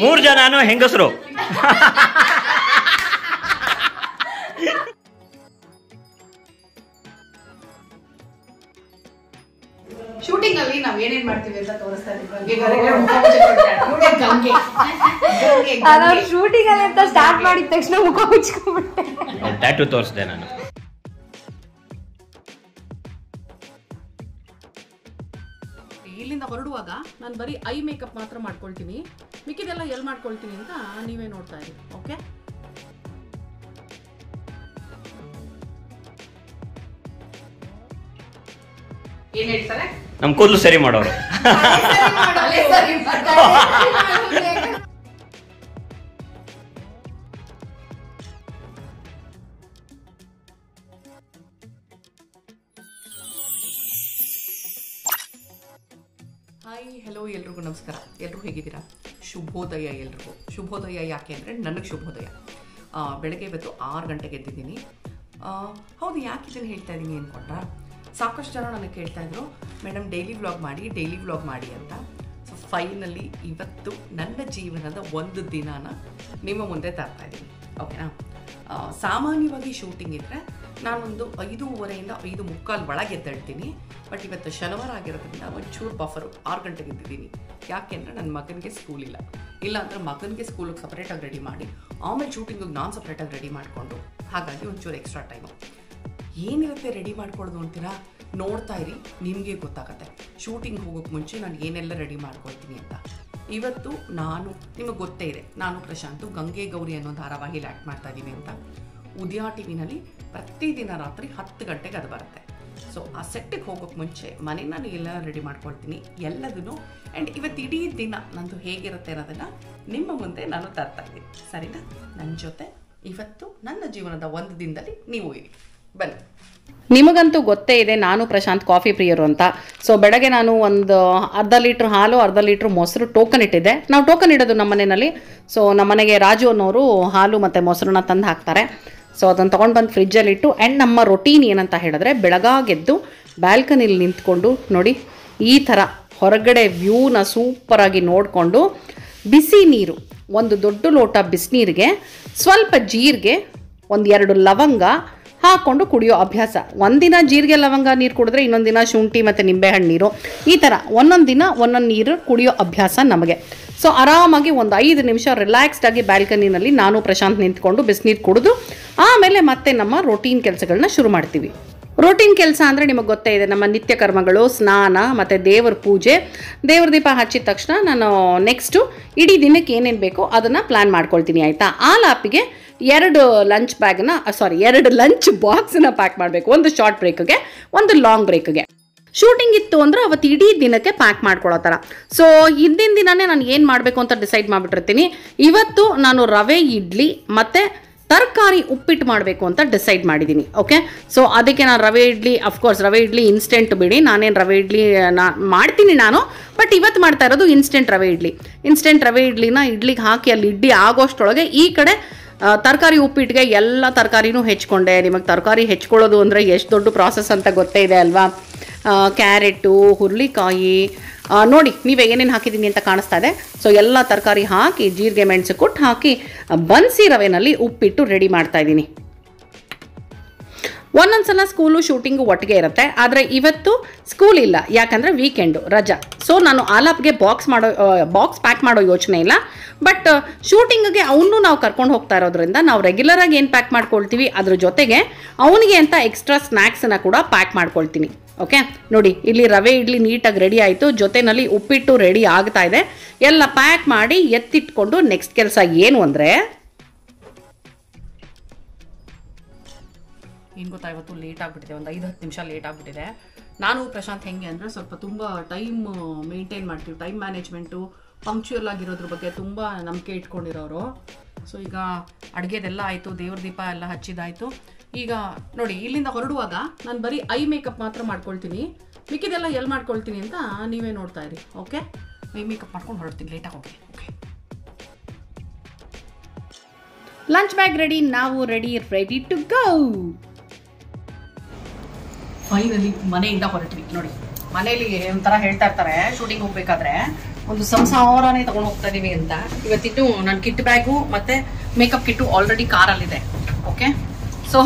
3 ಜನನು ಹೆಂಗಸರು. ಶೂಟಿಂಗ್ ಅಲ್ಲಿ ನಾವ್ ಏನೇನ್ ಮಾಡ್ತೀವಿ ಅಂತ ತೋರಿಸ್ತಾ ಇದ್ದೀವಿ. ಶೂಟಿಂಗ್ ಅಲ್ಲಿ ಅಂತ ಸ್ಟಾರ್ಟ್ ಮಾಡಿದ ತಕ್ಷಣ ಮುಖ ಮುಚ್ಕೊಂಡ್ಬಿಟ್ಟೆ. ಟ್ಯಾಟೂ ತೋರಿಸಿದೆ ನಾನು. ಇಲ್ಲಿಂದ ಹೊರಡುವಾಗ ನಾನು ಬರೀ ಐ ಮೇಕಪ್ ಮಾತ್ರ ಮಾಡ್ಕೊಳ್ತೀನಿ, ಮಿಕ್ಕಿದೆಲ್ಲ ಎಲ್ಲಿ ಮಾಡ್ಕೊಳ್ತೀನಿ ಅಂತ ನೀವೇ ನೋಡ್ತಾ ಇರಿ. ಓಕೆ, ಏನ್ ಹೇಳ್ತಾರೆ? ನಮ್ ಕೂದಲು ಸರಿ ಮಾಡೋರು. ಹಾಯ್, ಹೆಲೋ, ಎಲ್ರಿಗೂ ನಮಸ್ಕಾರ. ಎಲ್ಲರೂ ಹೇಗಿದ್ದೀರಾ? ಶುಭೋದಯ ಎಲ್ರಿಗೂ. ಶುಭೋದಯ ಯಾಕೆ ಅಂದರೆ ನನಗೆ ಶುಭೋದಯ. ಬೆಳಗ್ಗೆ ಇವತ್ತು 6 ಗಂಟೆಗೆ ಎದ್ದಿದ್ದೀನಿ. ಹೌದು, ಯಾಕೆ ಇದನ್ನು ಹೇಳ್ತಾ ಇದ್ದೀನಿ ಅಂದ್ಕೊಂಡ್ರಾ? ಸಾಕಷ್ಟು ಜನ ನನಗೆ ಕೇಳ್ತಾ ಇದ್ರು, ಮೇಡಮ್ ಡೈಲಿ ವ್ಲಾಗ್ ಮಾಡಿ ಅಂತ. ಸೊ ಫೈನಲಿ ಇವತ್ತು ನನ್ನ ಜೀವನದ ಒಂದು ದಿನಾನ ನಿಮ್ಮ ಮುಂದೆ ತರ್ತಾ ಇದ್ದೀನಿ. ಓಕೆನಾ? ಸಾಮಾನ್ಯವಾಗಿ ಶೂಟಿಂಗ್ ಇದ್ದರೆ ನಾನೊಂದು 5:15 5:45 ಒಳಗೆ ಎದ್ದೇಳ್ತೀನಿ. ಬಟ್ ಇವತ್ತು ಶನಿವಾರ ಆಗಿರೋದ್ರಿಂದ ಒಂಚೂರು ಬಫರು 6 ಗಂಟೆಗೆ ಎದ್ದಿದ್ದೀನಿ. ಯಾಕೆಂದರೆ ನನ್ನ ಮಗನಿಗೆ ಸ್ಕೂಲ್ ಇಲ್ಲ ಅಂದರೆ ಮಗನಿಗೆ ಸ್ಕೂಲಿಗೆ ಸಪ್ರೇಟಾಗಿ ರೆಡಿ ಮಾಡಿ ಆಮೇಲೆ ಶೂಟಿಂಗಿಗೆ ನಾನು ಸಪ್ರೇಟಾಗಿ ರೆಡಿ ಮಾಡಿಕೊಂಡು, ಹಾಗಾಗಿ ಒಂಚೂರು ಎಕ್ಸ್ಟ್ರಾ ಟೈಮು. ಏನಿರುತ್ತೆ ರೆಡಿ ಮಾಡ್ಕೊಳ್ಳೋದು ಅಂತೀರಾ? ನೋಡ್ತಾ ಇರಿ, ನಿಮಗೆ ಗೊತ್ತಾಗತ್ತೆ. ಶೂಟಿಂಗ್ ಹೋಗೋಕ್ಕೆ ಮುಂಚೆ ನಾನು ಏನೆಲ್ಲ ರೆಡಿ ಮಾಡ್ಕೊಳ್ತೀನಿ ಅಂತ. ಇವತ್ತು ನಿಮಗೆ ಗೊತ್ತೇ ಇದೆ, ನಾನು ಪ್ರಶಾಂತು ಗಂಗೆ ಗೌರಿ ಅನ್ನೋ ಧಾರಾವಾಹಿಲಿ ಆ್ಯಕ್ಟ್ ಮಾಡ್ತಾ ಇದ್ದೀನಿ ಅಂತ. ಉದಯ ಟಿವಿನಲ್ಲಿ ಪ್ರತಿದಿನ ರಾತ್ರಿ 10 ಗಂಟೆಗೆ ಅದು ಬರುತ್ತೆ. ಸೊ ಆ ಸೆಟ್ಟಿಗೆ ಹೋಗೋಕ್ಕೆ ಮುಂಚೆ ಮನೇನ ಎಲ್ಲ ರೆಡಿ ಮಾಡ್ಕೊಳ್ತೀನಿ ಎಲ್ಲದನ್ನು. ಆ್ಯಂಡ್ ಇವತ್ತು ಇಡೀ ದಿನ ನಂದು ಹೇಗಿರುತ್ತೆ ಅನ್ನೋದನ್ನು ನಿಮ್ಮ ಮುಂದೆ ನಾನು ತರ್ತಾ ಇದ್ದೀನಿ. ಸರಿನಾ? ನನ್ನ ಜೊತೆ ಇವತ್ತು ನನ್ನ ಜೀವನದ ಒಂದು ದಿನದಲ್ಲಿ ನೀವು ಇರಿ, ಬನ್ನಿ. ನಿಮಗಂತೂ ಗೊತ್ತೇ ಇದೆ, ನಾನು ಪ್ರಶಾಂತ್ ಕಾಫಿ ಪ್ರಿಯರು ಅಂತ. ಸೊ ಬೆಳಗ್ಗೆ ನಾನು ಒಂದು ಅರ್ಧ ಲೀಟ್ರ್ ಹಾಲು, ಅರ್ಧ ಲೀಟ್ರ್ ಮೊಸರು ಟೋಕನ್ ಇಟ್ಟಿದ್ದೆ. ನಾವು ಟೋಕನ್ ಇಡೋದು ನಮ್ಮ ಮನೆಯಲ್ಲಿ. ಸೊ ನಮ್ಮ ಮನೆಗೆ ರಾಜು ಅನ್ನೋರು ಹಾಲು ಮತ್ತು ಮೊಸರನ್ನ ತಂದು ಹಾಕ್ತಾರೆ. ಸೊ ಅದನ್ನು ತೊಗೊಂಡು ಬಂದು ಫ್ರಿಜ್ಜಲ್ಲಿಟ್ಟು. ಆ್ಯಂಡ್ ನಮ್ಮ ರೊಟೀನ್ ಏನಂತ ಹೇಳಿದ್ರೆ, ಬೆಳಗಾಗೆದ್ದು ಬ್ಯಾಲ್ಕನಿಲಿ ನಿಂತ್ಕೊಂಡು ನೋಡಿ, ಈ ಥರ ಹೊರಗಡೆ ವ್ಯೂನ ಸೂಪರಾಗಿ ನೋಡಿಕೊಂಡು, ಬಿಸಿ ನೀರು, ಒಂದು ದೊಡ್ಡ ಲೋಟ ಬಿಸಿನೀರಿಗೆ ಸ್ವಲ್ಪ ಜೀರಿಗೆ, 1-2 ಲವಂಗ ಹಾಕ್ಕೊಂಡು ಕುಡಿಯೋ ಅಭ್ಯಾಸ. ಒಂದಿನ ಜೀರಿಗೆ ಲವಂಗ ನೀರು ಕುಡಿದ್ರೆ ಇನ್ನೊಂದು ದಿನ ಶುಂಠಿ ಮತ್ತು ನಿಂಬೆಹಣ್ಣು ನೀರು, ಈ ಥರ ಒಂದೊಂದು ದಿನ ಒಂದೊಂದು ನೀರು ಕುಡಿಯೋ ಅಭ್ಯಾಸ ನಮಗೆ. ಸೊ ಆರಾಮಾಗಿ ಒಂದು 5 ನಿಮಿಷ ರಿಲ್ಯಾಕ್ಸ್ಡಾಗಿ ಬ್ಯಾಲ್ಕನಿನಲ್ಲಿ ನಾನು ಪ್ರಶಾಂತ್ ನಿಂತ್ಕೊಂಡು ಬಿಸಿನೀರು ಕುಡಿದು ಆಮೇಲೆ ಮತ್ತೆ ನಮ್ಮ ರೊಟೀನ್ ಕೆಲಸಗಳನ್ನ ಶುರು ಮಾಡ್ತೀವಿ. ರೂಟೀನ್ ಕೆಲಸ ಅಂದರೆ ನಿಮಗೆ ಗೊತ್ತೇ ಇದೆ, ನಮ್ಮ ನಿತ್ಯ ಕರ್ಮಗಳು, ಸ್ನಾನ ಮತ್ತು ದೇವರ ಪೂಜೆ. ದೇವ್ರ ದೀಪ ಹಚ್ಚಿದ ತಕ್ಷಣ ನಾನು ನೆಕ್ಸ್ಟು ಇಡೀ ದಿನಕ್ಕೆ ಏನೇನು ಬೇಕೋ ಅದನ್ನು ಪ್ಲ್ಯಾನ್ ಮಾಡ್ಕೊಳ್ತೀನಿ. ಆಯಿತಾ? ಆ ಲಾಪಿಗೆ 2 ಲಂಚ್ ಬಾಕ್ಸನ್ನ ಪ್ಯಾಕ್ ಮಾಡಬೇಕು. ಒಂದು ಶಾರ್ಟ್ ಬ್ರೇಕ್ಗೆ, ಒಂದು ಲಾಂಗ್ ಬ್ರೇಕ್ಗೆ. ಶೂಟಿಂಗ್ ಇತ್ತು ಅಂದರೆ ಅವತ್ತು ಇಡೀ ದಿನಕ್ಕೆ ಪ್ಯಾಕ್ ಮಾಡ್ಕೊಳ್ಳೋ ಥರ. ಸೊ ಹಿಂದಿನ ದಿನವೇ ನಾನು ಏನು ಮಾಡಬೇಕು ಅಂತ ಡಿಸೈಡ್ ಮಾಡಿಬಿಟ್ಟಿರ್ತೀನಿ. ಇವತ್ತು ನಾನು ರವೆ ಇಡ್ಲಿ ಮತ್ತು ತರಕಾರಿ ಉಪ್ಪಿಟ್ಟು ಮಾಡಬೇಕು ಅಂತ ಡಿಸೈಡ್ ಮಾಡಿದ್ದೀನಿ. ಓಕೆ, ಸೊ ಅದಕ್ಕೆ ನಾನು ರವೆ ಇಡ್ಲಿ ಇನ್ಸ್ಟೆಂಟ್ ಬಿಡಿ, ನಾನೇನು ರವೆ ಇಡ್ಲಿ ಮಾಡ್ತೀನಿ ನಾನು, ಬಟ್ ಇವತ್ತು ಮಾಡ್ತಾ ಇರೋದು ಇನ್ಸ್ಟೆಂಟ್ ರವೆ ಇಡ್ಲಿನ ಇಡ್ಲಿಗೆ ಹಾಕಿ ಅಲ್ಲಿ ಇಡ್ಲಿ ಆಗೋಷ್ಟೊಳಗೆ ಈ ಕಡೆ ತರಕಾರಿ ಉಪ್ಪಿಟ್ಟಿಗೆ ಎಲ್ಲ ತರಕಾರಿನೂ ಹೆಚ್ಕೊಂಡೆ. ನಿಮಗೆ ತರಕಾರಿ ಹೆಚ್ಕೊಳ್ಳೋದು ಅಂದರೆ ಎಷ್ಟು ದೊಡ್ಡ ಪ್ರಾಸೆಸ್ ಅಂತ ಗೊತ್ತೇ ಇದೆ ಅಲ್ವಾ? ಕ್ಯಾರೆಟು, ಹುರುಳಿಕಾಯಿ, ನೋಡಿ ನೀವೇ ಏನೇನು ಹಾಕಿದ್ದೀನಿ ಅಂತ ಕಾಣಿಸ್ತಾ ಇದೆ. ಸೊ ಎಲ್ಲ ತರಕಾರಿ ಹಾಕಿ, ಜೀರಿಗೆ ಮೆಣಸು ಕೊಟ್ಟು ಹಾಕಿ ಬನ್ಸಿ ರವೆನಲ್ಲಿ ಉಪ್ಪಿಟ್ಟು ರೆಡಿ ಮಾಡ್ತಾ ಇದ್ದೀನಿ. ಒಂದೊಂದ್ಸಲ ಸ್ಕೂಲು ಶೂಟಿಂಗು ಒಟ್ಟಿಗೆ ಇರುತ್ತೆ, ಆದರೆ ಇವತ್ತು ಸ್ಕೂಲ್ ಇಲ್ಲ, ಯಾಕಂದರೆ ವೀಕೆಂಡು ರಜಾ. ಸೊ ನಾನು ಆಲಾಪ್ಗೆ ಬಾಕ್ಸ್ ಪ್ಯಾಕ್ ಮಾಡೋ ಯೋಚನೆ ಇಲ್ಲ. ಬಟ್ ಶೂಟಿಂಗ್ಗೆ ಅವನು ನಾವು ಕರ್ಕೊಂಡು ಹೋಗ್ತಾ ಇರೋದ್ರಿಂದ ನಾವು ರೆಗ್ಯುಲರಾಗಿ ಏನು ಪ್ಯಾಕ್ ಮಾಡ್ಕೊಳ್ತೀವಿ ಅದ್ರ ಜೊತೆಗೆ ಅವನಿಗೆ ಅಂತ ಎಕ್ಸ್ಟ್ರಾ ಸ್ನ್ಯಾಕ್ಸನ್ನು ಕೂಡ ಪ್ಯಾಕ್ ಮಾಡ್ಕೊಳ್ತೀನಿ. ಓಕೆ, ನೋಡಿ ಇಲ್ಲಿ ರವೆ ಇಡ್ಲಿ ನೀಟಾಗಿ ರೆಡಿ ಆಯಿತು, ಜೊತೆಯಲ್ಲಿ ಉಪ್ಪಿಟ್ಟು ರೆಡಿ ಆಗ್ತಾ ಇದೆ. ಎಲ್ಲ ಪ್ಯಾಕ್ ಮಾಡಿ ಎತ್ತಿಟ್ಕೊಂಡು ನೆಕ್ಸ್ಟ್ ಕೆಲಸ ಏನು ಅಂದರೆ, ಏನು ಗೊತ್ತಾ, ಇವತ್ತು ಲೇಟ್ ಆಗಿಬಿಟ್ಟಿದೆ, ಒಂದು 5-10 ನಿಮಿಷ ಲೇಟ್ ಆಗಿಬಿಟ್ಟಿದೆ. ನಾನು ಪ್ರಶಾಂತ್ ಹೆಂಗೆ ಅಂದರೆ ಸ್ವಲ್ಪ ತುಂಬ ಟೈಮ್ ಮೇಂಟೈನ್ ಮಾಡ್ತೀವಿ, ಟೈಮ್ ಮ್ಯಾನೇಜ್ಮೆಂಟು, ಪಂಕ್ಚುಯಲ್ ಆಗಿರೋದ್ರ ಬಗ್ಗೆ ತುಂಬ ನಂಬಿಕೆ ಇಟ್ಕೊಂಡಿರೋರು. ಸೊ ಈಗ ಅಡುಗೆದೆಲ್ಲ ಆಯಿತು, ದೇವ್ರ ದೀಪ ಎಲ್ಲ ಹಚ್ಚಿದಾಯಿತು. ಈಗ ನೋಡಿ, ಇಲ್ಲಿಂದ ಹೊರಡುವಾಗ ನಾನು ಬರೀ ಐ ಮೇಕಪ್ ಮಾತ್ರ ಮಾಡ್ಕೊಳ್ತೀನಿ, ಮಿಕ್ಕಿದೆಲ್ಲ ಎಲ್ಲಿ ಮಾಡ್ಕೊಳ್ತೀನಿ ಅಂತ ನೀವೇ ನೋಡ್ತಾ ಇರಿ. ಓಕೆ, ಐ ಮೇಕಪ್ ಮಾಡ್ಕೊಂಡು ಹೊರಡ್ತೀನಿ, ಲೇಟಾಗಿ ಹೋಗಿ. ಓಕೆ, ಲಂಚ್ ಬ್ಯಾಗ್ ರೆಡಿ, ನಾವು ರೆಡಿ ಟು ಗೋ. ಫೈನಲಿ ಮನೆಯಿಂದ ಹೊರಟ್ವಿ. ನೋಡಿ, ಮನೇಲಿ ಒಂಥರ ಹೇಳ್ತಾ ಇರ್ತಾರೆ ಶೂಟಿಂಗ್ ಹೋಗ್ಬೇಕಾದ್ರೆ ಒಂದು ಸಂಸಾರನೇ ತಗೊಂಡು ಹೋಗ್ತಾ ಇದೀವಿ ಅಂತ. ಇವತ್ತಿಟ್ಟು ನನ್ನ ಕಿಟ್ ಬ್ಯಾಗು ಮತ್ತೆ ಮೇಕಪ್ ಕಿಟ್ಟು ಆಲ್ರೆಡಿ ಕಾರಲ್ಲಿದೆ. ಓಕೆ, ಸೊ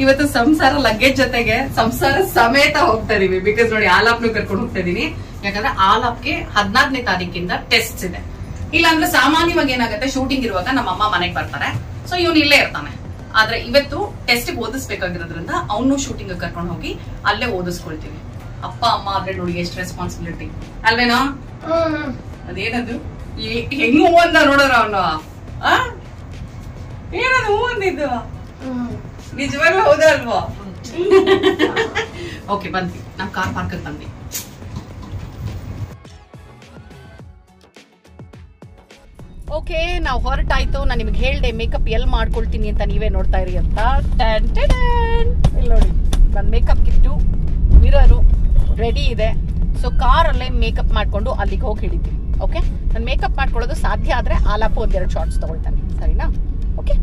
ಇವತ್ತು ಸಂಸಾರ ಲಗೇಜ್ ಜೊತೆಗೆ ಸಂಸಾರ ಸಮೇತ ಹೋಗ್ತಾ ಇದೀವಿ. ಬಿಕಾಸ್ ನೋಡಿ ಆಲಾಪ್ನು ಕರ್ಕೊಂಡು ಹೋಗ್ತಾ ಇದೀನಿ. ಯಾಕಂದ್ರೆ ಆಲಾಪ್ಗೆ 14ನೇ ತಾರೀಕಿಂದ ಟೆಸ್ಟ್ ಇದೆ. ಇಲ್ಲಾಂದ್ರೆ ಸಾಮಾನ್ಯವಾಗಿ ಏನಾಗುತ್ತೆ, ಶೂಟಿಂಗ್ ಇರುವಾಗ ನಮ್ಮ ಅಮ್ಮ ಮನೆಗೆ ಬರ್ತಾರೆ, ಸೊ ಇವನು ಇಲ್ಲೇ ಇರ್ತಾನೆ. ಆದ್ರೆ ಇವತ್ತು ಟೆಸ್ಟ್ ಓದಿಸ್ಬೇಕಾಗಿರೋದ್ರಿಂದ ಅವನು ಶೂಟಿಂಗ್ ಕರ್ಕೊಂಡು ಹೋಗಿ ಅಲ್ಲೇ ಓದಿಸ್ಕೊಳ್ತೀವಿ. ಅಪ್ಪ ಅಮ್ಮ ಆದ್ರೆ ನೋಡಿ ಎಷ್ಟು ರೆಸ್ಪಾನ್ಸಿಬಿಲಿಟಿ ಅಲ್ವೇನೋ. ಅದೇನದು ಹೆಂಗ್ ಹೂ ಅಂದ ನೋಡಿದ್ರ ಅವನು. ಏನದು ಹೂ ಅಂದಿದ್ದು ನಿಜವಾಗ್ಲೂ ಹೌದಾ ಅಲ್ವಾ? ಓಕೆ, ಬಂದ್ವಿ. ನಮ್ ಕಾರ್ ಪಾರ್ಕ್ ಬಂದ್ವಿ. ಓಕೆ, ನಾವು ಹೊರಟಾಯ್ತು. ನಾನು ನಿಮ್ಗೆ ಹೇಳ್ದೆ ಮೇಕಪ್ ಎಲ್ಲಿ ಮಾಡ್ಕೊಳ್ತೀನಿ ಅಂತ, ನೀವೇ ನೋಡ್ತಾ ಇರಿ ಅಂತ. ಇಲ್ಲಿ ನೋಡಿ ನನ್ನ ಮೇಕಪ್ ಕಿಟ್ಟು, ಮಿರರು ರೆಡಿ ಇದೆ. ಸೊ ಕಾರಲ್ಲೇ ಮೇಕಪ್ ಮಾಡ್ಕೊಂಡು ಅಲ್ಲಿಗೆ ಹೋಗಿ ಹಿಡಿತೀವಿ. ಓಕೆ, ನಾನು ಮೇಕಪ್ ಮಾಡ್ಕೊಳ್ಳೋದು ಸಾಧ್ಯ ಆದ್ರೆ ಆಲಾಪು ಒಂದೆರಡು ಶಾರ್ಟ್ಸ್ ತಗೊಳ್ತಾನೆ, ಸರಿನಾ? ಓಕೆ,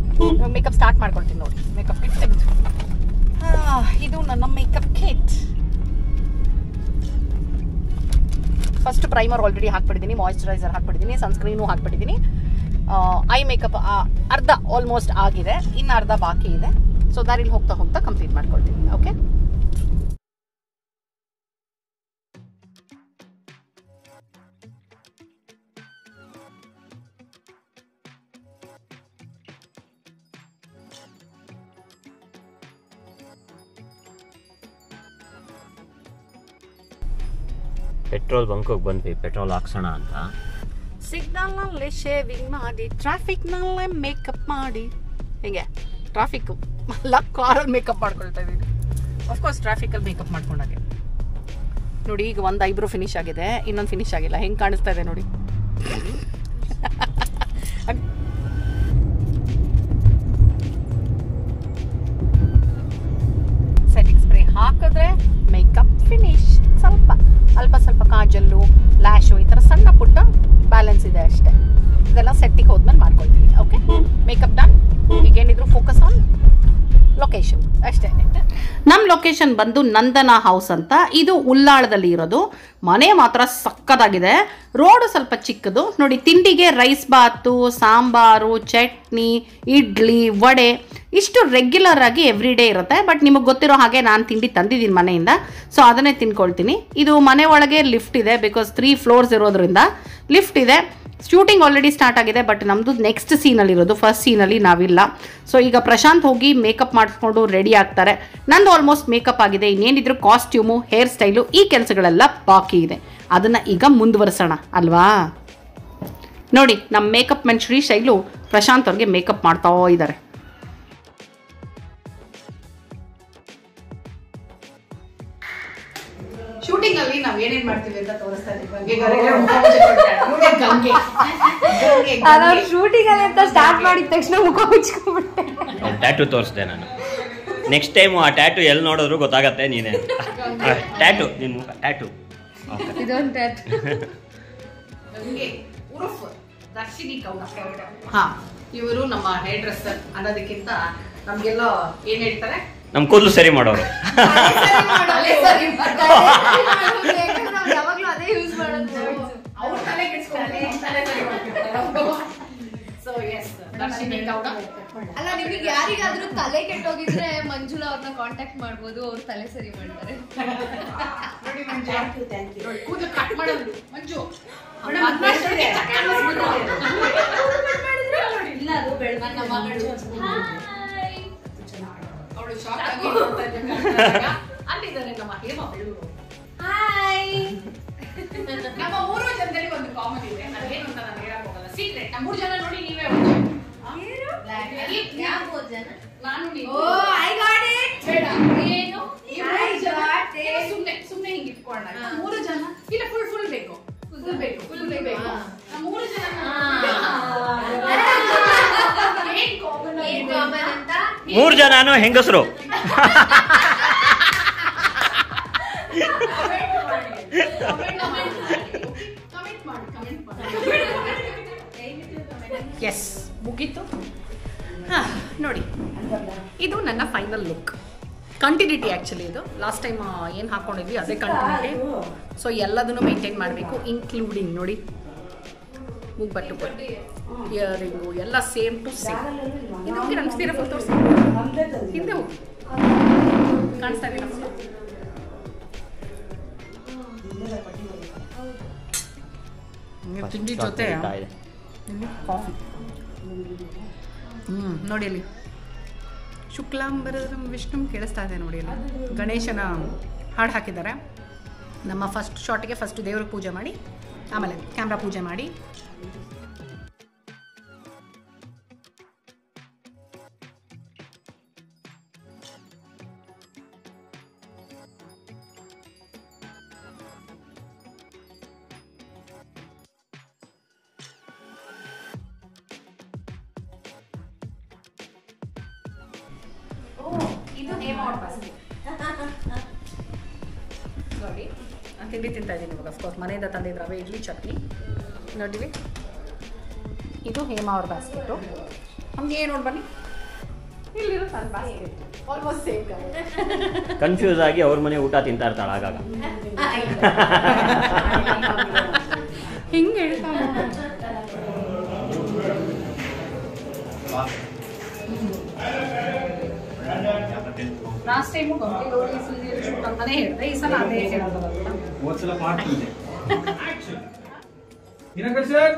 ಮೇಕಪ್ ಸ್ಟಾರ್ಟ್ ಮಾಡ್ಕೊಳ್ತೀನಿ. ನೋಡಿ ಮೇಕಪ್ ಕಿಟ್ ತೆಗೆದು, ಇದು ನನ್ನ makeup kit. First primer already ಹಾಕ್ಬಿಟ್ಟಿದ್ದೀನಿ, ಮಾಯಿಶ್ಚರೈಸರ್ ಹಾಕ್ಬಿಟ್ಟಿದ್ದೀನಿ, ಸನ್ಸ್ಕ್ರೀನು ಹಾಕ್ಬಿಟ್ಟಿದ್ದೀನಿ. ಐ ಮೇಕಪ್ ಅರ್ಧ ಆಲ್ಮೋಸ್ಟ್ ಆಗಿದೆ, ಇನ್ನು ಅರ್ಧ ಬಾಕಿ ಇದೆ. ಸೊ ದಾರಿಲಿ ಹೋಗ್ತಾ ಹೋಗ್ತಾ ಕಂಪ್ಲೀಟ್ ಮಾಡ್ಕೊಳ್ತೀನಿ. ಓಕೆ, ಪೆಟ್ರೋಲ್ ಬಂಕ್ಗೆ ಬಂದ್ವಿ ಪೆಟ್ರೋಲ್ ಹಾಕ್ಸೋಣ ಅಂತ. ಸಿಗ್ನಲ್ ನಲ್ಲಿ ಶೇವಿಂಗ್ ಮಾಡಿ, ಟ್ರಾಫಿಕ್ ನಲ್ಲೇ ಮೇಕಪ್ ಮಾಡಿ. ಹೇಗೆ ಟ್ರಾಫಿಕ್ ಅಲ್ಲ, ಕಾರಲ್ಲಿ ಮೇಕಪ್ ಮಾಡ್ಕೊಳ್ತಾ ಇದ್ದೀನಿ. ಅಫ್ಕೋರ್ಸ್ ಟ್ರಾಫಿಕಲ್ಲಿ ಮೇಕಪ್ ಮಾಡ್ಕೊಂಡಾಗೆ. ನೋಡಿ ಈಗ ಒಂದು ಐಬ್ರೋ ಫಿನಿಶ್ ಆಗಿದೆ, ಇನ್ನೊಂದು ಫಿನಿಶ್ ಆಗಿಲ್ಲ. ಹೆಂಗೆ ಕಾಣಿಸ್ತಾ ಇದೆ ನೋಡಿ. ಸೆಟ್ಟಿಂಗ್ ಸ್ಪ್ರೇ ಹಾಕಿದ್ರೆ ಮೇಕಪ್ ಫಿನಿಶ್. ಅಲ್ಪ ಸ್ವಲ್ಪ ಕಾಜಲ್ಲು, ಲ್ಯಾಶು, ಈ ಥರ ಸಣ್ಣ ಪುಟ್ಟ ಬ್ಯಾಲೆನ್ಸ್ ಇದೆ ಅಷ್ಟೇ. ಇದೆಲ್ಲ ಸೆಟ್ಟಿಗೆ ಹೋದ್ಮೇಲೆ ಮಾಡ್ಕೊಳ್ತೀವಿ. Okay, makeup done. ಈಗೇನಿದ್ರು ಫೋಕಸ್ ಆನ್ ಲೊಕೇಶನ್ ಅಷ್ಟೇ. ನಮ್ಮ ಲೊಕೇಶನ್ ಬಂದು ನಂದನ ಹೌಸ್ ಅಂತ. ಇದು ಉಲ್ಲಾಳದಲ್ಲಿ ಇರೋದು. ಮನೆ ಮಾತ್ರ ಸಕ್ಕದಾಗಿದೆ. ರೋಡು ಸ್ವಲ್ಪ ಚಿಕ್ಕದು. ನೋಡಿ, ತಿಂಡಿಗೆ ರೈಸ್ ಬಾತು, ಸಾಂಬಾರು, ಚಟ್ನಿ, ಇಡ್ಲಿ, ವಡೆ ಇಷ್ಟು ರೆಗ್ಯುಲರ್ ಆಗಿ ಎವ್ರಿ ಡೇ ಇರುತ್ತೆ. ಬಟ್ ನಿಮಗೆ ಗೊತ್ತಿರೋ ಹಾಗೆ ನಾನು ತಿಂಡಿ ತಂದಿದ್ದೀನಿ ಮನೆಯಿಂದ, ಸೊ ಅದನ್ನೇ ತಿನ್ಕೊಳ್ತೀನಿ. ಇದು ಮನೆ ಒಳಗೆ ಲಿಫ್ಟ್ ಇದೆ, ಬಿಕಾಸ್ 3 ಫ್ಲೋರ್ಸ್ ಇರೋದ್ರಿಂದ ಲಿಫ್ಟ್ ಇದೆ. ಶೂಟಿಂಗ್ ಆಲ್ರೆಡಿ ಸ್ಟಾರ್ಟ್ ಆಗಿದೆ, ಬಟ್ ನಮ್ಮದು ನೆಕ್ಸ್ಟ್ ಸೀನಲ್ಲಿ ಇರೋದು, ಫಸ್ಟ್ ಸೀನಲ್ಲಿ ನಾವಿಲ್ಲ. ಸೊ ಈಗ ಪ್ರಶಾಂತ್ ಹೋಗಿ ಮೇಕಪ್ ಮಾಡಿಸ್ಕೊಂಡು ರೆಡಿ ಆಗ್ತಾರೆ. ನಂದು ಆಲ್ಮೋಸ್ಟ್ ಮೇಕಪ್ ಆಗಿದೆ. ಇನ್ನೇನಿದ್ರು ಕಾಸ್ಟ್ಯೂಮು, ಹೇರ್ ಸ್ಟೈಲು, ಈ ಕೆಲಸಗಳೆಲ್ಲ ಬಾಕಿ ಇದೆ. ಅದನ್ನು ಈಗ ಮುಂದುವರಿಸೋಣ ಅಲ್ವಾ? ನೋಡಿ, ನಮ್ಮ ಮೇಕಪ್ ಮೆನ್ ಶ್ರೀಶೈಲು ಪ್ರಶಾಂತ್ ಅವ್ರಿಗೆ ಮೇಕಪ್ ಮಾಡ್ತಾ ಇದ್ದಾರೆ. ಶೂಟಿಂಗ್ ಅಲ್ಲಿ ನಾವ್ ಏನೇನ್ ಮಾಡ್ತೀವಿ ಅಂತ ತೋರಿಸ್ತಾ ಇದೀವಿ. ಶೂಟಿಂಗ್ ಅಲ್ಲಿ ಅಂತ ಸ್ಟಾರ್ಟ್ ಮಾಡಿದ ತಕ್ಷಣ ಮುಖ ಮುಚ್ಕೊಂಡ್ಬಿಟ್ಟೆ. ಟ್ಯಾಟು ತೋರಿಸ್ದೆ ನಾನು. ನೆಕ್ಸ್ಟ್ ಟೈಮ್ ಆ ಟ್ಯಾಟು ಎಲ್ಲಿ ನೋಡಿದ್ರು ಗೊತ್ತಾಗತ್ತೆ ನೀನೇ. ಟ್ಯಾಟು ನಿನ್ ಮುಖ ಟ್ಯಾಟು. ಇದೊಂದು ಟ್ಯಾಟು. ದರ್ಶಿನಿ ಗೌಡ. ಹಾ, ಇವರು ನಮ್ಮ ಹೇರ್ ಡ್ರೆಸ್ಸರ್ ಅನ್ನೋದಕ್ಕಿಂತ ನಮ್ಗೆಲ್ಲ ಏನ್ ಹೇಳ್ತಾರೆ, ನಮ್ ಕೂದಲು ಸರಿ ಮಾಡೋರು. ಯಾವಾಗ್ಲೂ ಅದೇ ಯೂಸ್ ಮಾಡೋದು. ಅಲ್ಲ, ನಿಮಗೆ ಯಾರಿಗಾದ್ರೂ ತಲೆ ಕೆಟ್ಟೋಗಿದ್ರೆ ಮಂಜುಳಾ ಅವ್ರನ್ನ ಕಾಂಟ್ಯಾಕ್ಟ್ ಮಾಡ್ಬೋದು, ಅವ್ರು ತಲೆ ಸರಿ ಮಾಡ್ತಾರೆ. ಕೂದಲು ಕಟ್ ಮಾಡೋದು ಮಂಜು. ಅವಳು ಶಾಕ್ ಆಗಿ ಅಲ್ಲಿದ್ದಾರೆ ನಮ್ಮ ಹೇಮ ಬೆಳೂರು. ನಮ್ಮ 3 ಜನದಲ್ಲಿ ಒಂದು ಕಾಮನ್ ಇದೆ. ಅದೇನು ಅಂತ ನಾನು ಹೇಳಕ್ ಹೋಗಲ್ಲ, ಸೀಕ್ರೆಟ್. ನಮ್ಮ 3 ಜನ ನೋಡಿ ನೀವೇ ನಾನು ಬೇಡ ಏನು ಸುಮ್ನೆ ಹಿಂಗೆ ಇಟ್ಕೊಳ್ಳೋಣ. 3 ಜನ ಇಲ್ಲ, ಫುಲ್ ಬೇಕು, ಫುಲ್ ಬೇಕು. ನಮ್ಮ 3 ಜನ 3 ಜನನು ಹೆಂಗಸರು. ಎಸ್, ಮುಗೀತು. ನೋಡಿ, ಇದು ನನ್ನ ಫೈನಲ್ ಲುಕ್. ಕಂಟಿನ್ಯೂಟಿ ಆ್ಯಕ್ಚುಲಿ ಇದು. ಲಾಸ್ಟ್ ಟೈಮ್ ಏನು ಹಾಕ್ಕೊಂಡಿದ್ವಿ ಅದೇ ಕಂಟಿನ್ಯೂಟಿ. ಸೊ ಎಲ್ಲದನ್ನು ಮೇಂಟೈನ್ ಮಾಡಬೇಕು, ಇನ್ಕ್ಲೂಡಿಂಗ್ ನೋಡಿ ಮೂಗ್ಬಟ್ಟು ಇಯರಿಂಗು ಎಲ್ಲ ಸೇಮ್ ಟು ಸೇಮ್. ಇದು ಹೋಗಿ ನನ್ನ ಸೀರೆ ಫುಲ್ ತೋರಿಸಿ, ಹಿಂದೆ ಹೋಗಿ ಕಾಣಿಸ್ತಾ ಇದೆಯಾ ಫುಲ್? ತಿಂಡಿ ಜೊತೆ ಕಾಫಿ. ನೋಡಿ ಅಲ್ಲಿ ಶುಕ್ಲಾಂಬರಂ ವಿಷ್ಣು ಕೇಳಿಸ್ತಾ ಇದೆ ನೋಡಿ, ಅಲ್ಲಿ ಗಣೇಶನ ಹಾಡು ಹಾಕಿದ್ದಾರೆ. ನಮ್ಮ ಫಸ್ಟ್ ಶಾರ್ಟಿಗೆ ಫಸ್ಟ್ ದೇವ್ರಿಗೆ ಪೂಜೆ ಮಾಡಿ ಆಮೇಲೆ ಕ್ಯಾಮ್ರಾ ಪೂಜೆ ಮಾಡಿ ಇದು ನೋಡಿ ನಾನು ತಿಂಡಿ ತಿಂತಾ ಇದ್ದೀನಿ ಇವಾಗ. ಅಫ್ಕೋರ್ಸ್ ಮನೆಯಿಂದ ತಂದಿದ್ದು ರವೆ ಇಡ್ಲಿ ಚಟ್ನಿ ನೋಡಿವಿ. ಇದು ಹೇಮಾ ಅವ್ರ ಬಾಸ್ಕೆಟು. ನಮ್ಗೆ ಏನು ನೋಡಿ ಬನ್ನಿ, ಇಲ್ಲಿರೋ ನನ್ನ ಬಾಸ್ಕೆಟ್ ಆಲ್ಮೋಸ್ಟ್ ಸೇಮ್. ಕನ್ಫ್ಯೂಸ್ ಆಗಿ ಅವ್ರ ಮನೆ ಊಟ ತಿಂತಾ ಇರ್ತಾಳೆ ಆಗಾಗ. ಹಿಂಗೆ ಹೇಳ್ತಾನೆ. ಲಾಸ್ಟ್ ಟೈಮು ಗಂಟೆ ಲೋಡಿ ಸೀರಿಯಲ್ ಶೂಟ್ ಅಂತಾನೆ ಹೇಳಿದೆ, ಈ ಸಲ ಅದೇ ಹೇಳೋದಲ್ಲ. ಹೋದ್ಸಲ ಮಾಡ್ತಿದ್ದೆ. ದಿನಕರ್ ಸರ್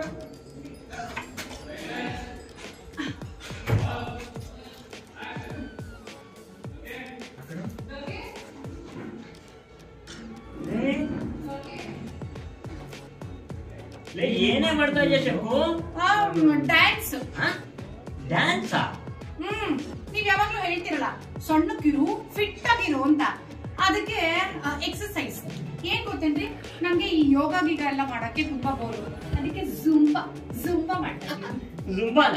ಏನೇ ಮಾಡ್ತಾ ಇದೆಯಾ ಶಂಕು? ಡ್ಯಾನ್ಸ್. ಡ್ಯಾನ್ಸಾ? ನೀವ್ ಯಾವಾಗ್ಲೂ ಹೇಳ್ತಿರಲ್ಲ ಸಣ್ಣಕ್ಕಿರು ಫಿಟ್ ಆಗಿರು ಅಂತ, ಅದಕ್ಕೆ ಎಕ್ಸರ್ಸೈಸ್. ಏನ್ ಗೊತ್ತೇನ್ರಿ, ನಂಗೆ ಈ ಯೋಗ ಗೀಗ ಎಲ್ಲ ಮಾಡಕ್ಕೆ ತುಂಬಾ ಬೋರು, ಅದಕ್ಕೆ ಜುಂಬಾ ಮಾಡ್ತೀನಿ. ಜುಂಬಾನ?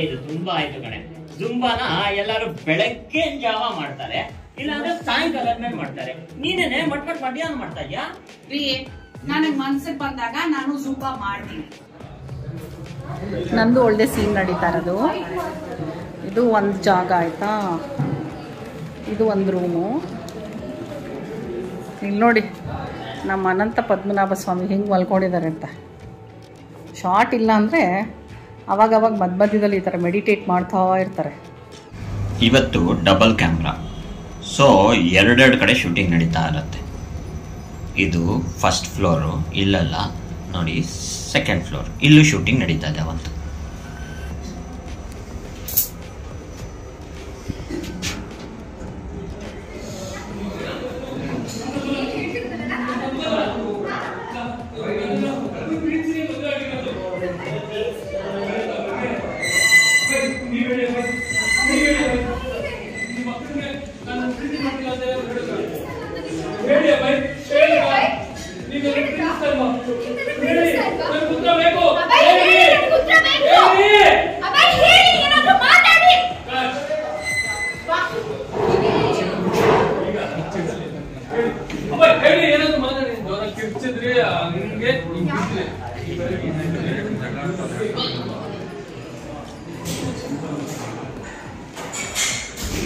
ಇದು ತುಂಬಾ ಆಯ್ತು ಕಣೆ. ಜುಂಬಾನ ಎಲ್ಲಾರು ಬೆಳಗ್ಗೆ ಜಾವ ಮಾಡ್ತಾರೆ, ಇಲ್ಲಾಂದ್ರೆ ಸಾಯಂಕಾಲ ಆದ್ಮೇಲೆ ಮಾಡ್ತಾರೆ. ನೀನೇನೆ ಮಟ್ ಮಧ್ಯಾಹ್ನ ಮಾಡ್ತಾ ಇದ್ಯಾ? ನನಗ್ ಮನ್ಸಿಗೆ ಬಂದಾಗ ನಾನು ಜುಂಬಾ ಮಾಡ್ತೀನಿ. ನಂದು ಒಳ್ಳೆ ಸೀನ್ ನಡೀತಾ ಇರೋದು. ಇದು ಒಂದು ಜಾಗ ಆಯಿತಾ, ಇದು ಒಂದು ರೂಮು. ಇಲ್ಲಿ ನೋಡಿ ನಮ್ಮ ಅನಂತ ಪದ್ಮನಾಭ ಸ್ವಾಮಿ ಹೆಂಗೆ ಮಲ್ಕೊಂಡಿದ್ದಾರೆ ಅಂತ. ಶಾರ್ಟ್ ಇಲ್ಲ ಅಂದರೆ ಅವಾಗವಾಗ ಮಧ್ಯದಲ್ಲಿ ಈ ಥರ ಮೆಡಿಟೇಟ್ ಮಾಡ್ತಾ ಇರ್ತಾರೆ. ಇವತ್ತು ಡಬಲ್ ಕ್ಯಾಮ್ರಾ, ಸೊ ಎರಡೆರಡು ಕಡೆ ಶೂಟಿಂಗ್ ನಡೀತಾ ಇರುತ್ತೆ. ಇದು ಫಸ್ಟ್ ಫ್ಲೋರು, ಇಲ್ಲೆಲ್ಲ ನೋಡಿ ಸೆಕೆಂಡ್ ಫ್ಲೋರ್, ಇಲ್ಲೂ ಶೂಟಿಂಗ್ ನಡೀತಾ ಇದೆ ಒಂದು.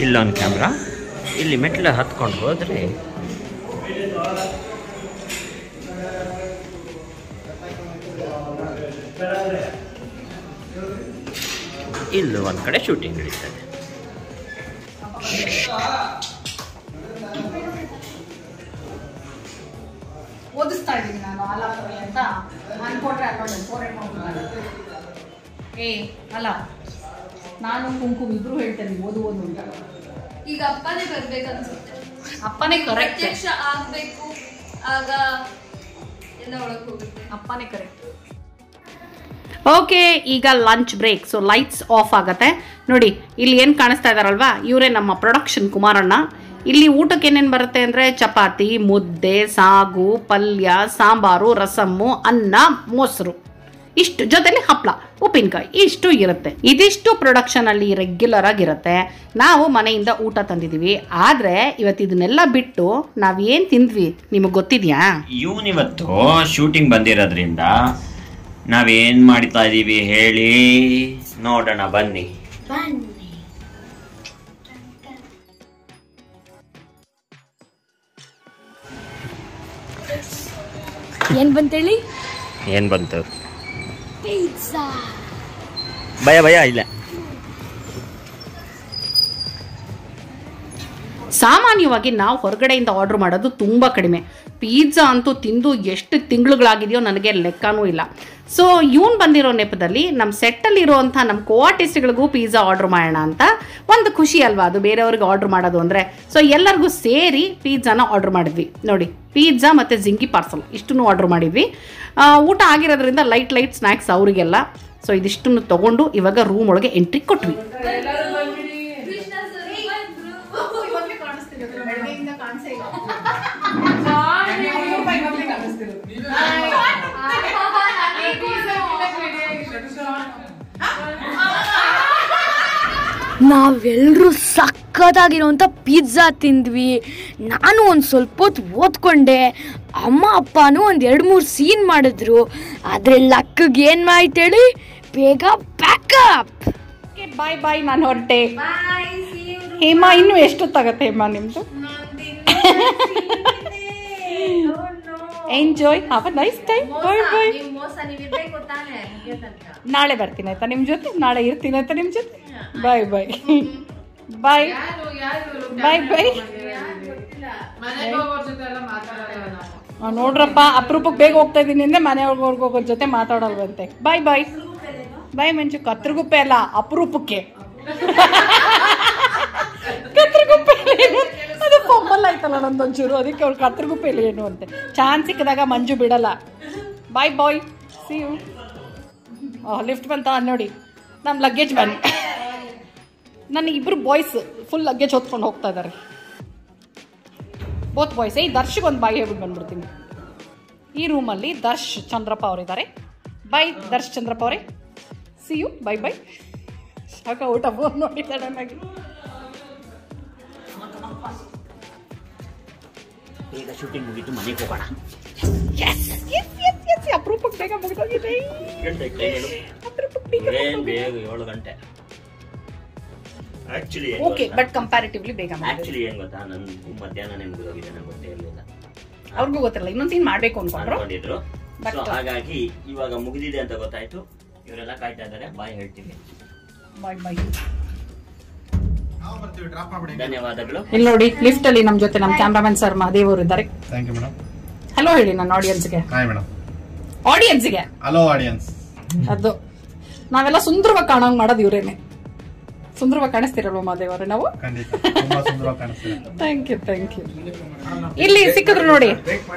ಇಲ್ಲೊಂದು ಕ್ಯಾಮ್ರಾ, ಇಲ್ಲಿ ಮೆಟ್ಲು ಹತ್ಕೊಂಡು ಹೋದ್ರೆ ಇಲ್ಲೂ ಒಂದು ಕಡೆ ಶೂಟಿಂಗ್ ನಡೀತದೆ. ಓದಿಸ್ತಾ ಇದ್ದೀನಿ ನಾನು ಆಲಾಪುರಿ ಅಂತ ಅನ್ಕೊಟ್ರೆ ಅಲ್ಲೊಂದು 4 ಏ ಅಲ್ಲ, ನಾನು ಕುಂಕುಮ ಇಬ್ರು ಹೇಳ್ತೇನೆ ಓದು ಅಂತ. ಈಗ ಅಪ್ಪನೇ ಬರ್ಬೇಕನ್ಸುತ್ತೆ, ಅಪ್ಪನೇ ಕರೆಕ್ಟ್, ಪ್ರತ್ಯಕ್ಷ ಆಗ್ಬೇಕು, ಆಗ ಎಲ್ಲ ಒಳಗೆ ಹೋಗುತ್ತೆ. ಅಪ್ಪನೇ ಕರೆಕ್ಟ್. ಓಕೆ, ಈಗ lunch break. So lights off ಆಗುತ್ತೆ. ನೋಡಿ ಇಲ್ಲಿ ಏನು ಕಾಣಿಸ್ತಾ ಇದ್ದಾರಲ್ವಾ, ಇವರೇ ನಮ್ಮ ಪ್ರೊಡಕ್ಷನ್ ಕುಮಾರಣ್ಣ. ಇಲ್ಲಿ ಊಟಕ್ಕೆ ಏನೇನು ಬರುತ್ತೆ ಅಂದರೆ ಚಪಾತಿ, ಮುದ್ದೆ, ಸಾಗು, ಪಲ್ಯ, ಸಾಂಬಾರು, ರಸಮ್ಮು, ಅನ್ನ, ಮೊಸರು, ಇಷ್ಟು ಜೊತೆಲಿ ಹಪ್ಪಳ, ಉಪ್ಪಿನಕಾಯಿ, ಇಷ್ಟು ಇರುತ್ತೆ. ಇದಿಷ್ಟು ಪ್ರೊಡಕ್ಷನಲ್ಲಿ ರೆಗ್ಯುಲರ್ ಆಗಿರುತ್ತೆ. ನಾವು ಮನೆಯಿಂದ ಊಟ ತಂದಿದ್ದೀವಿ. ಆದರೆ ಇವತ್ತು ಇದನ್ನೆಲ್ಲ ಬಿಟ್ಟು ನಾವೇನು ತಿಂದ್ವಿ ನಿಮಗೆ ಗೊತ್ತಿದೆಯಾ? ಇವತ್ತು ಶೂಟಿಂಗ್ ಬಂದಿರೋದ್ರಿಂದ ನಾವೇನು ಮಾಡ್ತಾ ಇದ್ದೀವಿ ಹೇಳಿ ನೋಡೋಣ ಬನ್ನಿ. ಏನ್ ಬಂತೇಳಿ? ಏನು ಬಂತು? ಪಿಜ್ಜಾ. ಭಯ ಇಲ್ಲ. ಸಾಮಾನ್ಯವಾಗಿ ನಾವು ಹೊರಗಡೆಯಿಂದ ಆರ್ಡ್ರ್ ಮಾಡೋದು ತುಂಬ ಕಡಿಮೆ. ಪಿಜ್ಜಾ ಅಂತೂ ತಿಂದು ಎಷ್ಟು ತಿಂಗಳುಗಳಾಗಿದೆಯೋ ನನಗೆ ಲೆಕ್ಕನೂ ಇಲ್ಲ. ಸೊ ಇವನು ಬಂದಿರೋ ನೆಪದಲ್ಲಿ ನಮ್ಮ ಸೆಟ್ಟಲ್ಲಿರುವಂಥ ನಮ್ಮ ಕೋಆರ್ಟಿಸ್ಟ್ಗಳಿಗೂ ಪಿಜ್ಜಾ ಆರ್ಡ್ರ್ ಮಾಡೋಣ ಅಂತ ಒಂದು ಖುಷಿ ಅಲ್ವಾ ಅದು, ಬೇರೆಯವ್ರಿಗೆ ಆರ್ಡ್ರ್ ಮಾಡೋದು ಅಂದರೆ. ಸೊ ಎಲ್ಲರಿಗೂ ಸೇರಿ ಪಿಜ್ಜಾನ ಆರ್ಡ್ರ್ ಮಾಡಿದ್ವಿ. ನೋಡಿ, ಪಿಜ್ಜಾ ಮತ್ತು ಜಿಂಗಿ ಪಾರ್ಸಲ್ ಇಷ್ಟನ್ನು ಆರ್ಡ್ರ್ ಮಾಡಿದ್ವಿ. ಊಟ ಆಗಿರೋದ್ರಿಂದ ಲೈಟ್ ಸ್ನ್ಯಾಕ್ಸ್ ಅವರಿಗೆಲ್ಲ. ಸೊ ಇದಿಷ್ಟನ್ನು ತೊಗೊಂಡು ಇವಾಗ ರೂಮ್ ಒಳಗೆ ಎಂಟ್ರಿ ಕೊಟ್ವಿ. ನಾವೆಲ್ಲರೂ ಸಕ್ಕತ್ತಾಗಿರೋಂಥ ಪಿಜ್ಜಾ ತಿಂದ್ವಿ. ನಾನು ಒಂದು ಸ್ವಲ್ಪ ಹೊತ್ತು ಓದ್ಕೊಂಡೆ. ಅಮ್ಮ ಅಪ್ಪನೂ ಒಂದು 2-3 ಸೀನ್ ಮಾಡಿದ್ರು. ಆದರೆ ಲಕ್ಕಗೆ ಏನು ಮಾಡ್ತು ಹೇಳಿ, ಬೇಗ ಪ್ಯಾಕಪ್. ಬಾಯ್, ನಾನು ಹೊರಟೆ. ಹೇಮಾ, ಇನ್ನೂ ಎಷ್ಟೊತ್ತಾಗತ್ತೆ ಹೇಮಾ ನಿಮ್ಮದು? Enjoy, have a nice time. Bye. ನಾಳೆ ಬರ್ತೀನಿ ಆಯ್ತಾ ನಿಮ್ಮ ಜೊತೆ, ನಾಳೆ ಇರ್ತೀನಿ ಆಯ್ತಾ ನಿಮ್ಮ ಜೊತೆ. ಬಾಯ್. ನೋಡ್ರಪ್ಪ, ಅಪರೂಪಕ್ಕೆ ಬೇಗ ಹೋಗ್ತಾ ಇದ್ದೀನಿ ಅಂದ್ರೆ ಮನೆಯವ್ರಿಗೋರ್ ಜೊತೆ ಮಾತಾಡೋಲ್ವಂತೆ. ಬಾಯ್ ಮಂಜು. ಕತ್ರಗುಪ್ಪೆ ಅಲ್ಲ, ಅಪರೂಪಕ್ಕೆ. ಕತ್ರಗುಪ್ಪೆ ಅದು ಪೊಂಬಲ್ ಆಯ್ತಲ್ಲ ನಂದೊಂಚೂರು, ಅದಕ್ಕೆ ಅವ್ರು ಕತ್ರಗುಪ್ಪೆಯಲ್ಲಿ ಏನು ಅಂತೆ. ಚಾನ್ಸ್ ಸಿಕ್ಕಿದಾಗ ಮಂಜು ಬಿಡಲ್ಲ. ಬಾಯ್. C you. ಲಿಫ್ಟ್ ಬಂತ ನೋಡಿ, ನಮ್ಮ ಲಗೇಜ್ ಬನ್ನಿ. ನನ್ನ ಇಬ್ಬರು ಬಾಯ್ಸ್ ಫುಲ್ ಲಗೇಜ್ ಹೊತ್ಕೊಂಡು ಹೋಗ್ತಾ ಇದ್ದಾರೆ. Both boys. ದರ್ಶಿಗೊಂದು ಬಾಯ್ ಹೇಳ್ಬಿಟ್ಟು ಬಂದ್ಬಿಡ್ತೀನಿ. ಈ ರೂಮಲ್ಲಿ ದರ್ಶ್ ಚಂದ್ರಪ್ಪ ಅವರಿದ್ದಾರೆ. ಬಾಯ್ ದರ್ಶ್ ಚಂದ್ರಪ್ಪ ಅವರೇ, ಸಿ ಯು. ಬಾಯ್. ಸಾಕ ಊಟ ಫೋನ್ ನೋಡಿ ಸಡನ್ ಆಗಿ. ಈಗ ಶೂಟಿಂಗ್ ಮುಗಿತು, ಮನೆಗೆ ಹೋಗೋಣ. ಅಪರೂಪಕ್ಕೆ ಬೇಗ ಮುಗಿದೋಗಿದೆ. 7 ಗಂಟೆ. ಓಕೆ, ಬಟ್ ಕಂಪ್ಯಾರಿಟಿವ್ಲಿ ಬೇಗ. ಆಕ್ಚುಲಿ ಏನ್ ಗೊತ್ತಾ, ನನ್ಗೆ ಮಧ್ಯಾಹ್ನನೇ ಮುಗಿದೋಗಿದೆ, ನನಗೆ ಗೊತ್ತೇ ಇರಲಿಲ್ಲ. ಅವ್ರಿಗೂ ಗೊತ್ತಿರಲ್ಲ, ಇನ್ನೊಂದು ಸೀನ್ ಮಾಡ್ಬೇಕು ಅನ್ಕೊಂಡಿದ್ರು. ಸೊ ಹಾಗಾಗಿ ಇವಾಗ ಮುಗಿದಿದೆ ಅಂತ ಗೊತ್ತಾಯ್ತು. ಇವರೆಲ್ಲ ಕಾಯ್ತಾ ಇದ್ದಾರೆ. ಬಾಯ್ ಹೇಳ್ತೀವಿ. ಬಾಯ್. ಧನ್ಯವಾದಗಳು. ಇಲ್ಲಿ ನೋಡಿ, ಲಿಫ್ಟ್ ಅಲ್ಲಿ ನಮ್ಮ ಜೊತೆ ನಮ್ಮ ಕ್ಯಾಮ್ರಾಮನ್ ಸರ್ ಮಹದೇವ್ ಅವರು ಇದ್ದಾರೆ. ಹಲೋ ಹೇಳಿ ನನ್ನ ಆಡಿಯನ್ಸ್ಗೆ. ಆಡಿಯನ್ಸ್ಗೆ ಹಲೋ ಆಡಿಯನ್ಸ್. ಅದು ನಾವೆಲ್ಲ ಸುಂದರವಾಗಿ ಕಾಣಂಗ್ ಮಾಡೋದು ಇವರೇನೆ. ಸುಂದರವಾಗಿ ಕಾಣಿಸ್ತಿರಲ್ವ ಮಹದೇವ್ ಅವರೇ ನಾವು? Thank you. ಇಲ್ಲಿ ಸಿಕ್ಕಿದ್ರು ನೋಡಿ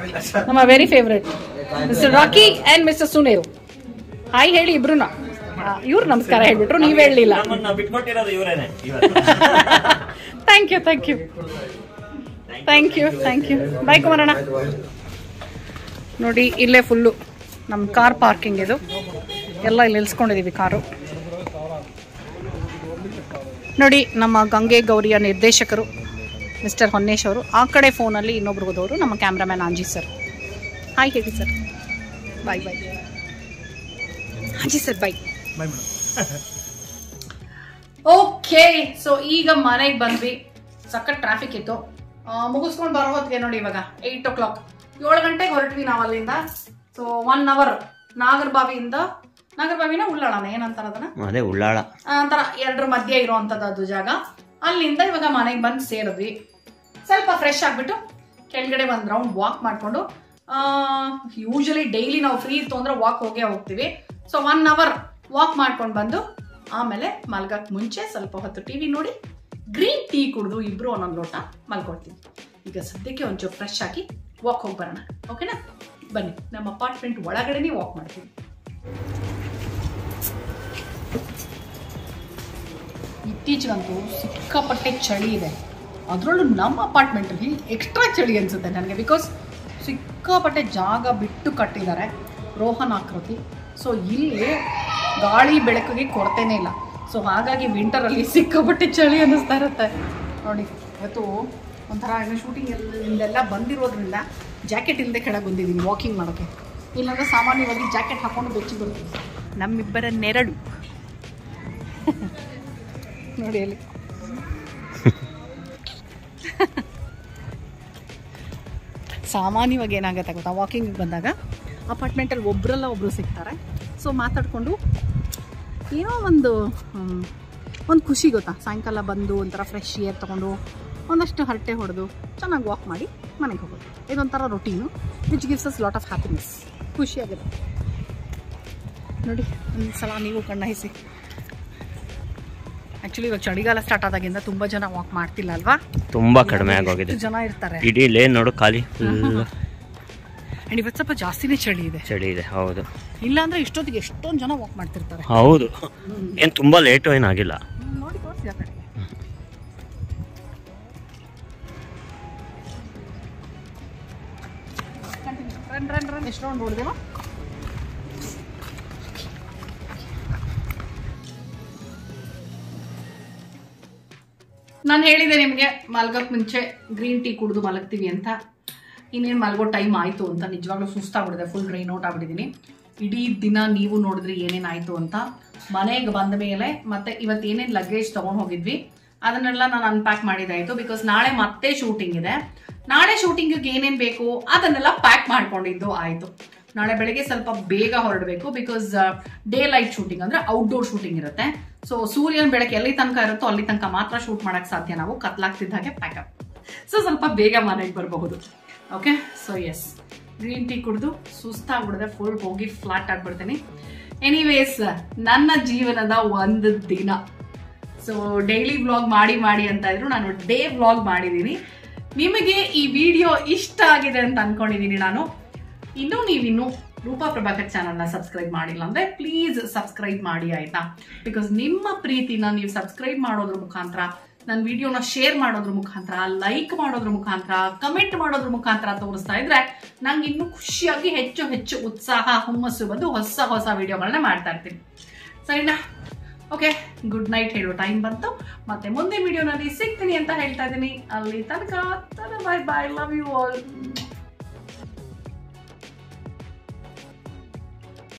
ನಮ್ಮ very favourite mister Rocky and mister Sunil. Hi ಹೇಳಿ ಇಬ್ರು. ಇವ್ರು ನಮಸ್ಕಾರ ಹೇಳ್ಬಿಟ್ರು, ನೀವ್ ಹೇಳಲಿಲ್ಲ. Thank you. ಬಾಯ್ ಕುಮಾರಣ್ಣ. ನೋಡಿ, ಇಲ್ಲೇ ಫುಲ್ಲು ನಮ್ಮ ಕಾರ್ ಪಾರ್ಕಿಂಗ್ ಇದು ಎಲ್ಲ ಇಲ್ಲಿ ನಿಲ್ಸ್ಕೊಂಡಿದೀವಿ ಕಾರು. ನೋಡಿ, ನಮ್ಮ ಗಂಗೆ ಗೌರಿಯ ನಿರ್ದೇಶಕರು ಮಿಸ್ಟರ್ ಹೊನ್ನೇಶ್ ಅವರು. ಆ ಕಡೆ ಫೋನಲ್ಲಿ ಇನ್ನೊಬ್ರು ಹೋದವರು ನಮ್ಮ ಕ್ಯಾಮ್ರಾಮ್ಯಾನ್ ಆಂಜಿ ಸರ್. ಹಾಯ್ ಹೇಳಿ ಸರ್. ಬಾಯ್. Anji sir bye. Okay, so ಈಗ ಮನೆಗೆ ಬಂದ್ವಿ. ಸಖತ್ ಟ್ರಾಫಿಕ್ ಇತ್ತು. ಮುಗಿಸ್ಕೊಂಡು ಬರೋ ಹೊತ್ತಿಗೆ ನೋಡಿ ಇವಾಗ 8 o'clock. 7 ಗಂಟೆಗೆ ಹೊರಟ್ವಿ ನಾವು ಅಲ್ಲಿಂದ. ಸೊ 1 hour ನಾಗರಬಾವಿನ ಉಳ್ಳಾಳನ ಏನಂತಾರ ಅದನ್ನ, ಅದೇ ಉಳ್ಳಾಳ ಅಂತರ, ಎರಡರ ಮಧ್ಯೆ ಇರುವಂತದ್ದು ಅದು ಜಾಗ. ಅಲ್ಲಿಂದ ಇವಾಗ ಮನೆಗೆ ಬಂದು ಸೇರಿದ್ವಿ. ಸ್ವಲ್ಪ ಫ್ರೆಶ್ ಆಗ್ಬಿಟ್ಟು ಕೆಳಗಡೆ ಒಂದು ರೌಂಡ್ ವಾಕ್ ಮಾಡ್ಕೊಂಡು, ಯೂಶಲಿ ಡೈಲಿ ನಾವು ಫ್ರೀ ಇತ್ತು ಅಂದ್ರೆ ವಾಕ್ ಹೋಗ್ತೀವಿ. ಸೊ 1 hour ವಾಕ್ ಮಾಡ್ಕೊಂಡು ಬಂದು ಆಮೇಲೆ ಮಲ್ಗಕ್ಕೆ ಮುಂಚೆ ಸ್ವಲ್ಪ ಹೊತ್ತು ಟಿವಿ ನೋಡಿ ಗ್ರೀನ್ ಟೀ ಕುಡಿದು ಇಬ್ರು ಒಂದೊಂದು ಲೋಟ ಮಲ್ಕೊಳ್ತೀವಿ. ಈಗ ಸದ್ಯಕ್ಕೆ ಒಂಚೂರು ಫ್ರೆಶ್ ಆಗಿ ವಾಕ್ ಹೋಗಿ ಬರೋಣ. ಓಕೆನಾ? ಬನ್ನಿ, ನಮ್ಮ ಅಪಾರ್ಟ್ಮೆಂಟ್ ಒಳಗಡೆನೇ ವಾಕ್ ಮಾಡ್ತೀವಿ. ಇತ್ತೀಚೆಗಂತೂ ಸಿಕ್ಕಾಪಟ್ಟೆ ಚಳಿ ಇದೆ. ಅದರಲ್ಲೂ ನಮ್ಮ ಅಪಾರ್ಟ್ಮೆಂಟಲ್ಲಿ ಎಕ್ಸ್ಟ್ರಾ ಚಳಿ ಅನಿಸುತ್ತೆ ನನಗೆ. ಬಿಕಾಸ್ ಸಿಕ್ಕಾಪಟ್ಟೆ ಜಾಗ ಬಿಟ್ಟು ಕಟ್ಟಿದ್ದಾರೆ ರೋಹನ್ ಆಕೃತಿ. ಸೊ ಇಲ್ಲಿ ಗಾಳಿ ಬೆಳಕಿಗೆ ಕೊರತೆನೇ ಇಲ್ಲ. ಸೊ ಹಾಗಾಗಿ ವಿಂಟರಲ್ಲಿ ಸಿಕ್ಕಾಪಟ್ಟೆ ಚಳಿ ಅನ್ನಿಸ್ತಾ ಇರುತ್ತೆ. ನೋಡಿ, ಇವತ್ತು ಒಂಥರ ಏನೋ ಶೂಟಿಂಗ್ ಇಂದೆಲ್ಲ ಬಂದಿರೋದ್ರಿಂದ ಜಾಕೆಟ್ ಇಲ್ಲದೆ ಕೆಳಗೆ ಬಂದಿದ್ದೀನಿ ವಾಕಿಂಗ್ ಮಾಡೋಕ್ಕೆ. ಇಲ್ಲಾಂದರೆ ಸಾಮಾನ್ಯವಾಗಿ ಜಾಕೆಟ್ ಹಾಕ್ಕೊಂಡು ಬೆಚ್ಚಿ ಬರ್ತೀವಿ. ನಮ್ಮಿಬ್ಬರ ನೆರಳು ನೋಡಿ ಅಲ್ಲಿ. ಸಾಮಾನ್ಯವಾಗಿ ಏನಾಗುತ್ತೆ ಗೊತ್ತಾ, ವಾಕಿಂಗ್ ಬಂದಾಗ ಅಪಾರ್ಟ್ಮೆಂಟಲ್ಲಿ ಒಬ್ಬರಲ್ಲ ಒಬ್ಬರು ಸಿಗ್ತಾರೆ. ಸೊ ಮಾತಾಡಿಕೊಂಡು ಏನೋ ಒಂದು ಖುಷಿ ಗೊತ್ತಾ, ಸಾಯಂಕಾಲ ಬಂದು ಒಂಥರ ಫ್ರೆಶ್ ಏರ್ ತೊಗೊಂಡು ಒಂದಷ್ಟು ಹರಟೆ ಹೊಡೆದು ಚೆನ್ನಾಗಿ ವಾಕ್ ಮಾಡಿ ಮನೆಗೆ ಹೋಗೋದು. ಇದೊಂಥರ routine which gives us lot of happiness. ಖುಷಿಯಾಗಿದೆ ನೋಡಿ. ಒಂದು ಸಲ ನೀವು ಕಣ್ಣಾಯಿಸಿ. ಆ್ಯಕ್ಚುಲಿ ಇವಾಗ ಚಳಿಗಾಲ ಸ್ಟಾರ್ಟ್ ಆದಾಗಿಂದ ತುಂಬ ಜನ ವಾಕ್ ಮಾಡ್ತಿಲ್ಲ ಅಲ್ವಾ, ತುಂಬ ಕಡಿಮೆ ಆಗೋಗಿದೆ. ಜನ ಇರ್ತಾರೆ, ಇಡೀ ಲೇನ್ ನೋಡು ಖಾಲಿ. ಆ್ಯಂಡ್ ಇವತ್ತು ಸ್ವಲ್ಪ ಜಾಸ್ತಿನೇ ಚಳಿ ಇದೆ. ಹೌದು, ಇಲ್ಲಾಂದ್ರೆ ಇಷ್ಟೊತ್ತಿಗೆ ಎಷ್ಟೊಂದು ಜನ ವಾಕ್ ಮಾಡ್ತಿರ್ತಾರೆ. ಹೌದು, ಏನು ತುಂಬ ಲೇಟು ಏನಾಗಿಲ್ಲ. ನೋಡಿ ತೋರಿಸಿ ಆ ಕಡೆಗೆ. ರನ್ ಎಷ್ಟು ರೌಂಡ್ ನೋಡಿದೆವ? ನಾನು ಹೇಳಿದೆ ನಿಮಗೆ ಮಲ್ಗೋಕ್ಕೆ ಮುಂಚೆ ಗ್ರೀನ್ ಟೀ ಕುಡಿದು ಮಲಗ್ತೀವಿ ಅಂತ. ಇನ್ನೇನು ಮಲ್ಗೋ ಟೈಮ್ ಆಯಿತು ಅಂತ ನಿಜವಾಗ್ಲೂ ಸುಸ್ತಾಗ್ಬಿಡಿದೆ, ಫುಲ್ ಡ್ರೈನ್ ಔಟ್ ಆಗ್ಬಿಟ್ಟಿದ್ದೀನಿ. ಇಡೀ ದಿನ ನೀವು ನೋಡಿದ್ರಿ ಏನೇನಾಯಿತು ಅಂತ. ಮನೆಗೆ ಬಂದ ಮೇಲೆ ಮತ್ತೆ ಇವತ್ತು ಏನೇನು ಲಗೇಜ್ ತೊಗೊಂಡು ಹೋಗಿದ್ವಿ ಅದನ್ನೆಲ್ಲ ನಾನು ಅನ್ಪ್ಯಾಕ್ ಮಾಡಿದಾಯಿತು. ಬಿಕಾಸ್ ನಾಳೆ ಮತ್ತೆ ಶೂಟಿಂಗ್ ಇದೆ. ನಾಳೆ ಶೂಟಿಂಗಿಗೆ ಏನೇನು ಬೇಕು ಅದನ್ನೆಲ್ಲ ಪ್ಯಾಕ್ ಮಾಡ್ಕೊಂಡಿದ್ದು ಆಯಿತು. ನಾಳೆ ಬೆಳಗ್ಗೆ ಸ್ವಲ್ಪ ಬೇಗ ಹೊರಡಬೇಕು. ಬಿಕಾಸ್ ಡೇ ಲೈಟ್ ಶೂಟಿಂಗ್ ಅಂದರೆ ಔಟ್ಡೋರ್ ಶೂಟಿಂಗ್ ಇರುತ್ತೆ. ಸೊ ಸೂರ್ಯನ ಬೆಳಕು ಎಲ್ಲಿ ತನಕ ಇರುತ್ತೋ ಅಲ್ಲಿ ತನಕ ಮಾತ್ರ ಶೂಟ್ ಮಾಡೋಕ್ಕೆ ಸಾಧ್ಯ ನಾವು. ಕತ್ಲಾಗ್ತಿದ್ದ ಹಾಗೆ ಪ್ಯಾಕಪ್. ಸೊ ಸ್ವಲ್ಪ ಬೇಗ ಮನೆಗೆ ಬರಬಹುದು. Okay, so yes, green tea ಕುಡಿದು ಸುಸ್ತಾಗ್ಬಿಡಿದೆ, ಫುಲ್ ಹೋಗಿ ಫ್ಲಾಟ್ ಆಗ್ಬಿಡ್ತೀನಿ. ಎನಿವೇಸ್, ನನ್ನ ಜೀವನದ ಒಂದು ದಿನ. ಸೊ ಡೈಲಿ ವ್ಲಾಗ್ ಮಾಡಿ ಅಂತ ಇದ್ರು, ನಾನು ಡೇ ವ್ಲಾಗ್ ಮಾಡಿದ್ದೀನಿ. ನಿಮಗೆ ಈ ವಿಡಿಯೋ ಇಷ್ಟ ಆಗಿದೆ ಅಂತ ಅನ್ಕೊಂಡಿದ್ದೀನಿ ನಾನು. ನೀವಿನ್ನೂ ರೂಪಾ ಪ್ರಭಾಕರ್ ಚಾನಲ್ನ ಸಬ್ಸ್ಕ್ರೈಬ್ ಮಾಡಿಲ್ಲ ಅಂದ್ರೆ ಪ್ಲೀಸ್ ಸಬ್ಸ್ಕ್ರೈಬ್ ಮಾಡಿ ಆಯ್ತಾ. ಬಿಕಾಸ್ ನಿಮ್ಮ ಪ್ರೀತಿನ ನೀವು ಸಬ್ಸ್ಕ್ರೈಬ್ ಮಾಡೋದ್ರ ಮುಖಾಂತರ, ನನ್ನ ವಿಡಿಯೋನ ಶೇರ್ ಮಾಡೋದ್ರ ಮುಖಾಂತರ, ಲೈಕ್ ಮಾಡೋದ್ರ ಮುಖಾಂತರ, ಕಮೆಂಟ್ ಮಾಡೋದ್ರ ಮುಖಾಂತರ ತೋರಿಸ್ತಾ ಇದ್ರೆ ನಂಗೆ ಇನ್ನೂ ಖುಷಿಯಾಗಿ ಹೆಚ್ಚು ಉತ್ಸಾಹ, ಹುಮ್ಮಸ್ಸು ಬಂದು ಹೊಸ ವಿಡಿಯೋಗಳನ್ನ ಮಾಡ್ತಾ ಇರ್ತೀನಿ. ಸರಿನಾ? ಓಕೆ, ಗುಡ್ ನೈಟ್ ಹೇಳೋ ಟೈಮ್ ಬಂತು. ಮತ್ತೆ ಮುಂದೆ ವಿಡಿಯೋನಲ್ಲಿ ಸಿಗ್ತೀನಿ ಅಂತ ಹೇಳ್ತಾ ಇದ್ದೀನಿ. ಅಲ್ಲಿ ತನಕ ಬಾಯ್ ಬಾಯ್, ಲವ್ ಯು ಆಲ್.